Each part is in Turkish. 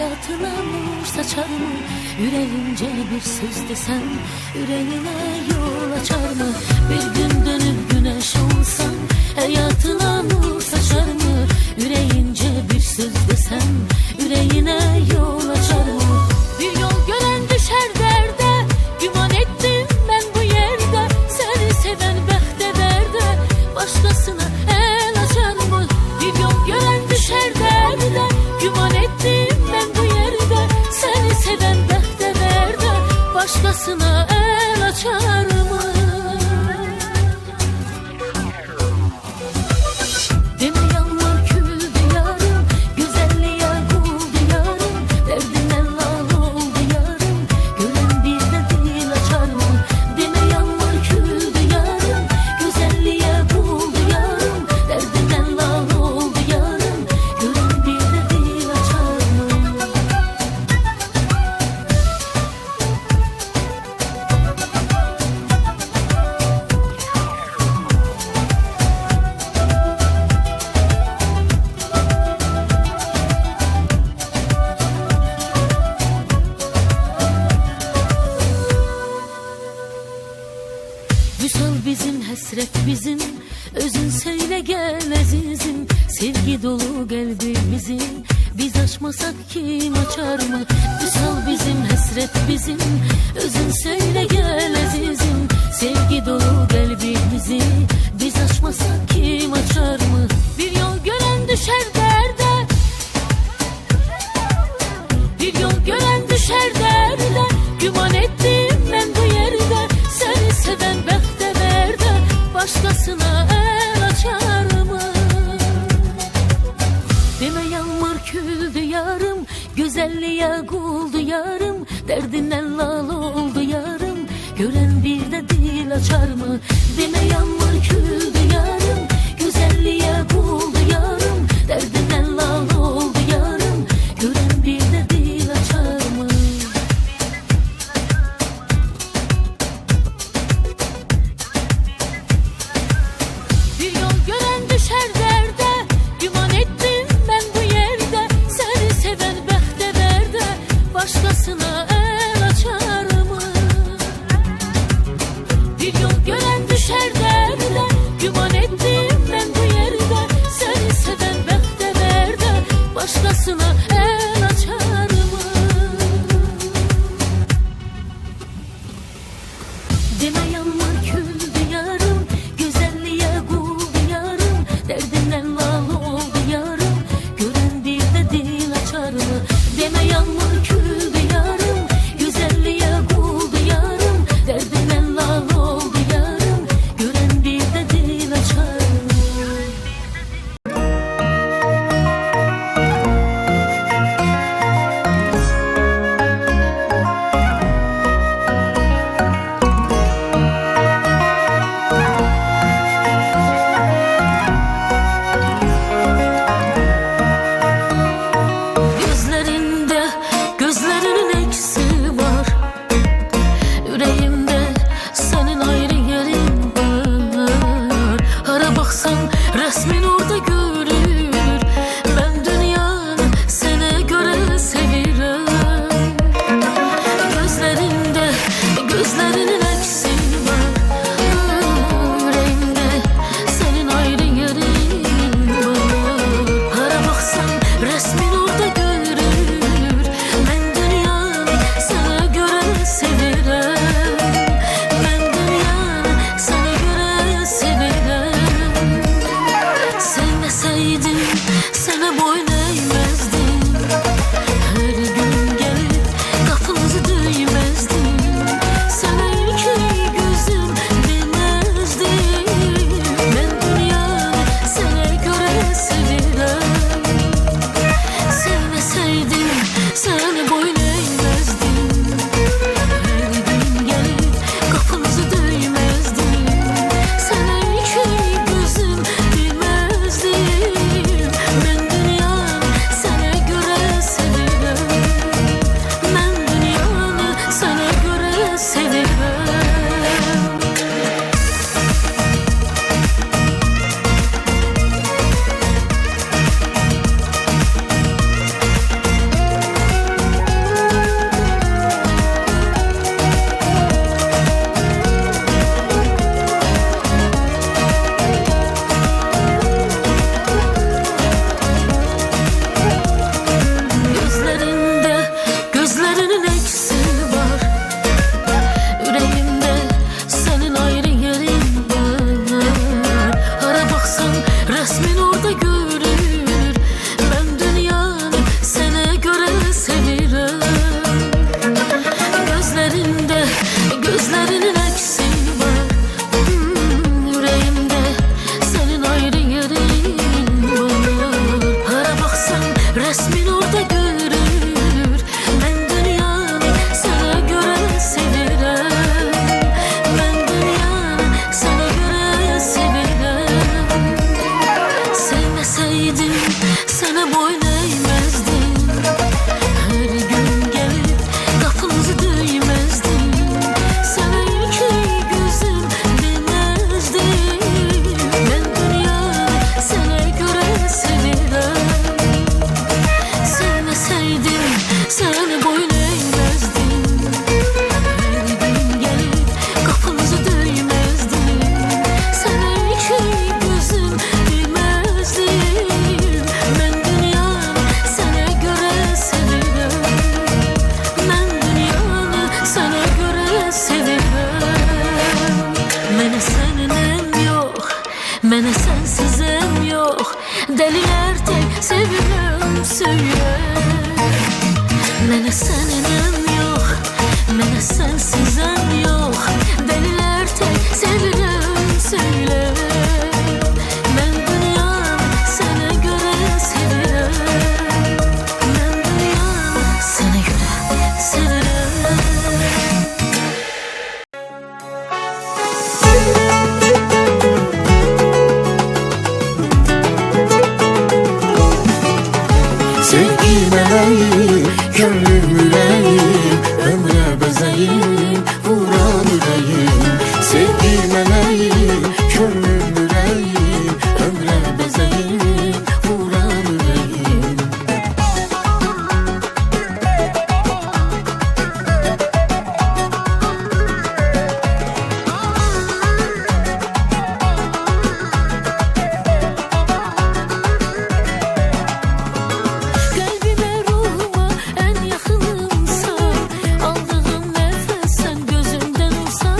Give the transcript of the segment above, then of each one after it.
hayatına nur saçar mı? Yüreğince bir söz desem yüreğine yol açar mı? Bir gün dönüp güneş olsam hayatına nur saçar mı? Yüreğince bir söz desem yüreğine yol açar mı? Bir yol gören düşer derde, güman ettim ben bu yerde. Seni seven behte verde, başkasına el açar mı? Bir yol gören düşer derde, güman ettim ben bu yerde. Seni seven behte verde, başkasına el açar mı? Bizim hasret bizim, özün söyle gel azizim. Sevgi dolu kalbimizin, biz açmasak kim açar mı? Vüsal bizim hasret bizim, özün söyle gel azizim. Sevgi dolu kalbimizi, biz açmasak kim açar mı? Bir yol gören düşer derde, bir yol gören düşer derde. Güman ettim ben bu yerde, seni seven behte verde, başkasına el açar mı? Deme yağmur küldü yarım, güzelliğe kuldu yarım. Derdinden lal oldu yarım, gören bir de dil açar mı? Deme yağmur küldü yarım, güzelliğe kuldu yarım. Derdinden lal oldu yarım, gören bir de dil açar mı? Bir yol gören düşer derde, güman ettim ben bu yerde. Seni seven behte verde, başkasına el açar mı? Bir yol gören düşer derde, güman ettim ben bu yerde. Seni seven behte verde, başkasına el açar mı? Deme yanma küldü yarım, güzelliğe kuldu yarım. Derdinden lal oldu yarım, gören bir de dil açar mı? Deme yanma küldü yarım, güzelliğe kuldu yarım. Derdinden lal oldu yarım, gören bir de dil açar mı? Gözlerinde gözlerinin eksi var, yüreğimde senin ayrı yerin var. Ara baksan resmin orada görür, ben dünyanı sana göre seviyorum. Gözlerinde gözlerinin eksi var, yüreğimde senin ayrı yerin var. Ara baksan resmin orada görür, ben dünyanı sana göre seviyorum. Ben dünyanı sana göre seviyorum. Mənə sənsizim yox, dəlilər tək sevirəm söylə. Mənə səninəm yox, mənə sənsizim yox, dəlilər tək sevirəm söylə. Mən dünyam sənə görə sevirəm, mən dünyam sənə görə sevirəm. Sevgi meleğim, gönlüm yüreğim, ömre bezeyim, vuran yüreğim. Sevgi meleğim, gönlüm yüreğim, ömre bezeyim, vuran yüreğim. Kalbime ruhuma en yakınımsan, aldığım nefes sen gözümden olsan.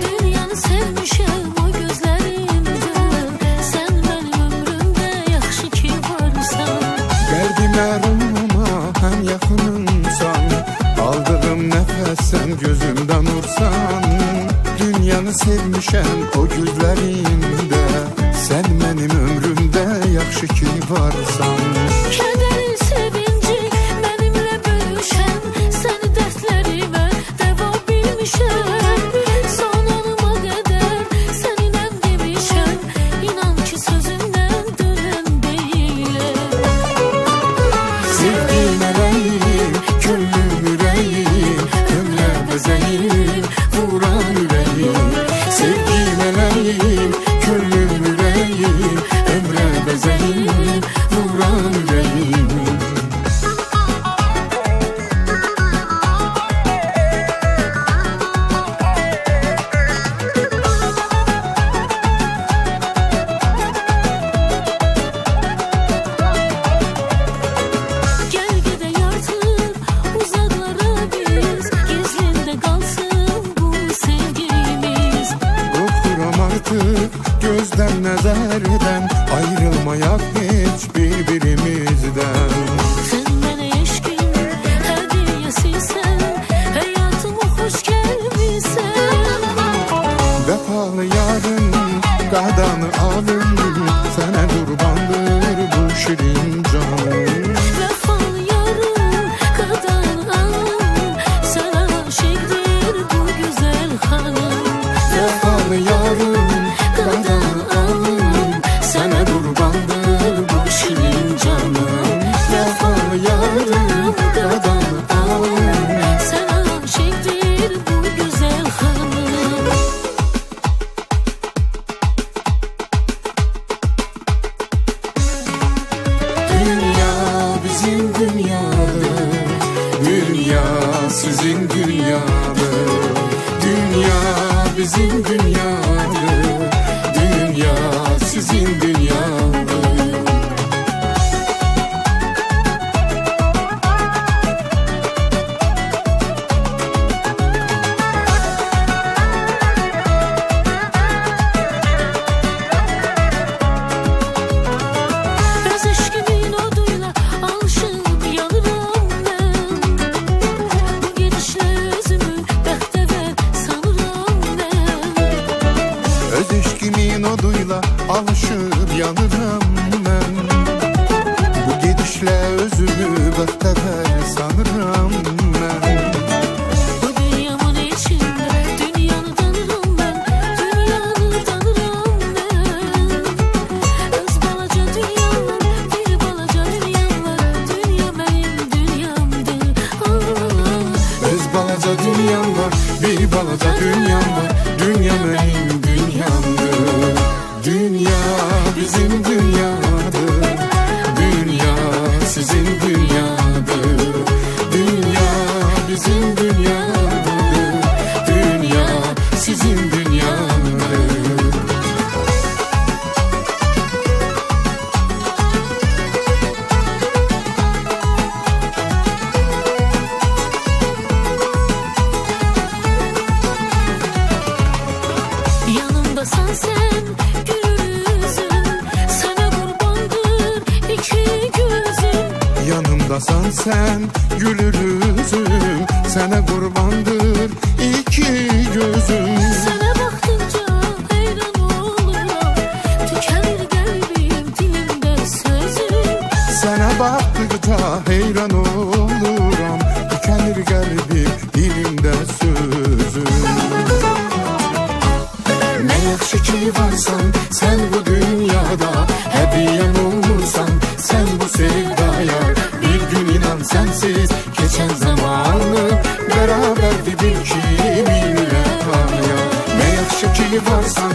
Dünyanı sevmişim o gözlerimden, sen benim ömrümde yaxşı ki varsan. Derdime ruhuma hem yakınımsan, aldığım nefes sen gözümden ursan. Dünyanı sevmişem o gözlerinde, sen benim ömrümde yaxşı ki varsan. Kədəri sevinci mənimlə bölüşən, səni dərdlərimə dəva bilmişəm. Son anıma qədər səninlə demişəm, inan ki sözümdən dönən deyiləm. Sevgi meleğim, gönlüm yüreğim, ömre bezeyim, vuran yüreğim. Sevgi meleğim, gönlüm yüreğim, ömre bezeyim, vuran yüreğim. Gel gedək artıq uzaqlara biz, gizlində qalsın bu sevgimiz. Korkuram artık gözden nezerden, ayrılmayak hiç birbirimizden. Sən mənə eşqin hədiyyəsisən, həyatıma xoş gəlmisən. Vefalı yarın, qadanı alın, sana kurbandır bu şirin canım. Vəfalı yarım, qadan alım, sənə aşiqdir bu gözəl xanım. Vefalı yarın, qadan alın, sana kurbandır bu şirin canım. Vefalı yarın, qadan alın. Sənə aşiqdir bu gözəl xanım. Dünya bizim dünyadır, dünya sizin dünyadır. Dünya bizim dünyadır, dünya sizin dünyadır. Öz eşqimin oduyla alışıb yanıram mən. Bu gedişlə özümü bəxtəvər sanıram mən. Öz eşkimin oduyla alışıp yanırım ben. Bu gidişle özümü bəxtəvər sanırım ben. Bu dünyamın içində dünyanı tanırım mən, dünyanı tanırım mən. Öz balaca dünyam var, bir balaca dünyam var, dünya mənim dünyamdır. Öz balaca dünyam var, bir balaca dünyam var, dünya benim dünyamdır. Dünya bizim dünyadır, dünya sizin dünyadır. Dünya yanımdasan sen, gülür üzüm. Sana kurbandır iki gözüm. Sana baktıkça heyran oluram, tükenir kalbim dilimde sözüm. Sana baktıkça heyran oluram, tükenir kalbim dilimde sözüm. Ne yaxşı ki varsan sen bu dünyada, hediyem olursan sen bu sevdaya. Bir gün inan sensiz geçen zamanı, beraberdi bir kiminle ya. Ne yaxşı ki varsan